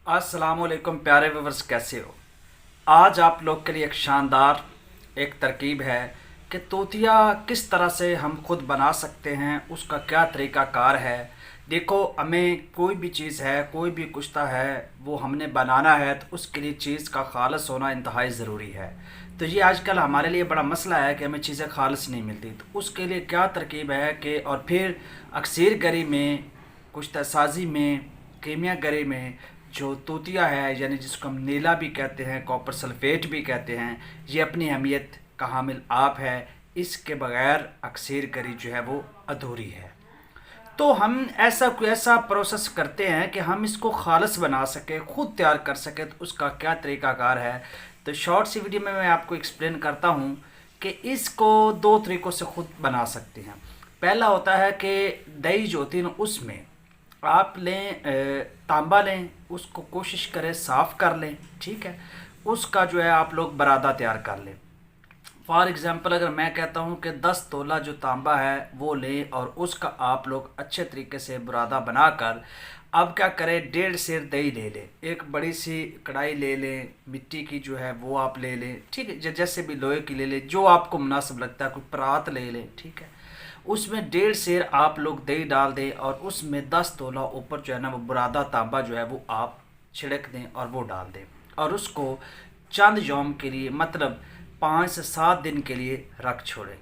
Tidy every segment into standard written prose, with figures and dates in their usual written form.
अस्सलाम वालेकुम प्यारे व्यूवर्स, कैसे हो। आज आप लोग के लिए एक शानदार एक तरकीब है कि तोतिया किस तरह से हम खुद बना सकते हैं, उसका क्या तरीका कार है। देखो, हमें कोई भी चीज़ है, कोई भी कुश्ता है, वो हमने बनाना है तो उसके लिए चीज़ का खालस होना इंतहाई ज़रूरी है। तो ये आजकल हमारे लिए बड़ा मसला है कि हमें चीज़ें खालस नहीं मिलती। तो उसके लिए क्या तरकीब है कि और फिर अक्सर गरी में, कुश्ता साजी में, कीमिया गरी में जो तूतिया है, यानी जिसको हम नीला भी कहते हैं, कॉपर सल्फेट भी कहते हैं, ये अपनी अहमियत का हामिल आप है। इसके बगैर अक्सर गरी जो है वो अधूरी है। तो हम ऐसा प्रोसेस करते हैं कि हम इसको खालस बना सकें, ख़ुद तैयार कर सकें। तो उसका क्या तरीक़ाकार है, तो शॉर्ट सी वीडियो में मैं आपको एक्सप्लेन करता हूँ कि इसको दो तरीक़ों से ख़ुद बना सकते हैं। पहला होता है कि दही जो होती है ना, उसमें आप लें तांबा लें, उसको कोशिश करें साफ़ कर लें, ठीक है। उसका जो है आप लोग बरादा तैयार कर लें। फॉर एग्ज़ाम्पल अगर मैं कहता हूँ कि 10 तोला जो तांबा है वो लें और उसका आप लोग अच्छे तरीके से बुरादा बनाकर अब क्या करें, 1.5 सेर दही ले लें, एक बड़ी सी कढ़ाई ले लें, मिट्टी की जो है वो आप ले लें, ठीक है, जैसे भी लोहे की ले लें, जो आपको मुनासिब लगता है, कोई परात ले लें, ठीक है। उसमें 1.5 सेर आप लोग दही डाल दें और उसमें 10 तोला ऊपर जो है ना वो बुरादा तांबा जो है वो आप छिड़क दें और वो डाल दें और उसको चंद यौम के लिए, मतलब 5 से 7 दिन के लिए रख छोड़ें।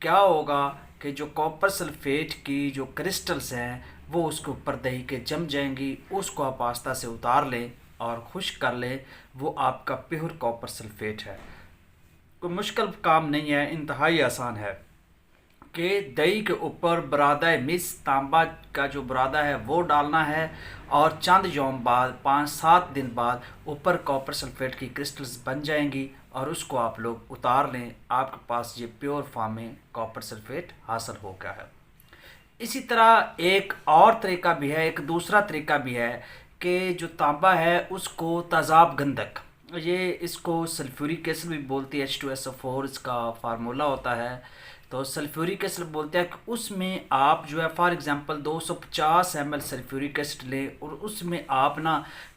क्या होगा कि जो कॉपर सल्फेट की जो क्रिस्टल्स हैं वो उसके ऊपर दही के जम जाएंगी। उसको आप आस्ता से उतार लें और खुश्क कर लें। वो आपका प्योर कॉपर सल्फेट है। कोई मुश्किल काम नहीं है, इंतहाई आसान है कि दही के ऊपर बुरादा मिस तांबा का जो बुरादा है वो डालना है और चंद यौम बाद, 5-7 दिन बाद ऊपर कॉपर सल्फेट की क्रिस्टल्स बन जाएंगी और उसको आप लोग उतार लें। आपके पास ये प्योर फॉर्म में कॉपर सल्फेट हासिल हो गया है। इसी तरह एक और तरीका भी है, एक दूसरा तरीका भी है कि जो तांबा है उसको तेज़ाब गंधक, ये इसको सल्फ्यूरिक एसिड भी बोलती है, H2SO4 इसका फार्मूला होता है। तो सल्फ्यूरिक एसिड बोलते हैं कि उसमें आप जो है for example 250 ml sulphuric acid लें और उसमें आप ना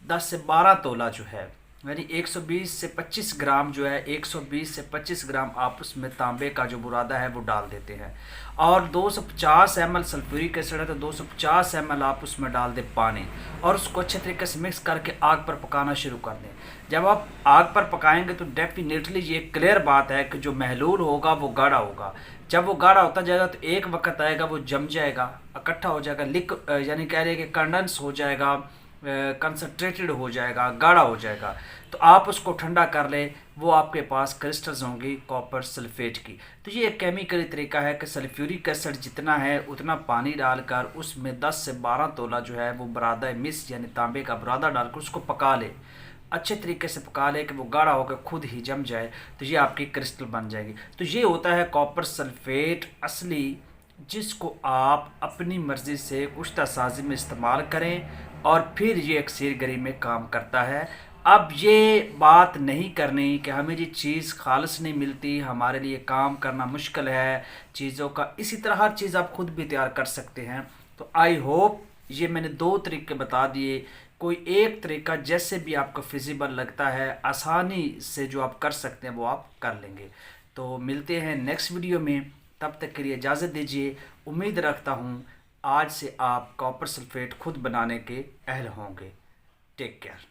10 से 12 तोला जो है, यानी 120 से 25 ग्राम जो है, 120 से 25 ग्राम आप उसमें तांबे का जो बुरादा है वो डाल देते हैं और 250 ml सल्फ्यूरिक एसिड है तो 250 ml आप उसमें डाल दें पानी और उसको अच्छे तरीके से मिक्स करके आग पर पकाना शुरू कर दें। जब आप आग पर पकाएंगे तो डेफिनेटली ये क्लियर बात है कि जो महलूल होगा वो गाढ़ा होगा। जब वो गाढ़ा होता जाएगा तो एक वक्त आएगा वो जम जाएगा, इकट्ठा हो जाएगा, यानी कह रहे हैं कि कंडेंस हो जाएगा, कंसनट्रेटेड हो जाएगा, गाढ़ा हो जाएगा। तो आप उसको ठंडा कर लें, वो आपके पास क्रिस्टल्स होंगी कॉपर सल्फेट की। तो ये एक केमिकली तरीका है कि सल्फ्यूरिक एसिड जितना है उतना पानी डालकर उसमें 10 से 12 तोला जो है वो बुरादा मिस यानी तांबे का बुरादा डालकर उसको पका ले, अच्छे तरीके से पका ले कि वो गाढ़ा होकर खुद ही जम जाए। तो ये आपकी क्रिस्टल बन जाएगी। तो ये होता है कॉपर सल्फेट असली, जिसको आप अपनी मर्ज़ी से कुश्ता साजी में इस्तेमाल करें और फिर ये अक्सर गरी में काम करता है। अब ये बात नहीं करनी कि हमें ये चीज़ खालस नहीं मिलती, हमारे लिए काम करना मुश्किल है चीज़ों का। इसी तरह हर चीज़ आप खुद भी तैयार कर सकते हैं। तो आई होप ये मैंने 2 तरीके बता दिए, कोई एक तरीका जैसे भी आपको फिजिबल लगता है, आसानी से जो आप कर सकते हैं वो आप कर लेंगे। तो मिलते हैं नेक्स्ट वीडियो में, तब तक के लिए इजाज़त दीजिए। उम्मीद रखता हूँ आज से आप कॉपर सल्फेट खुद बनाने के अहल होंगे। Take care.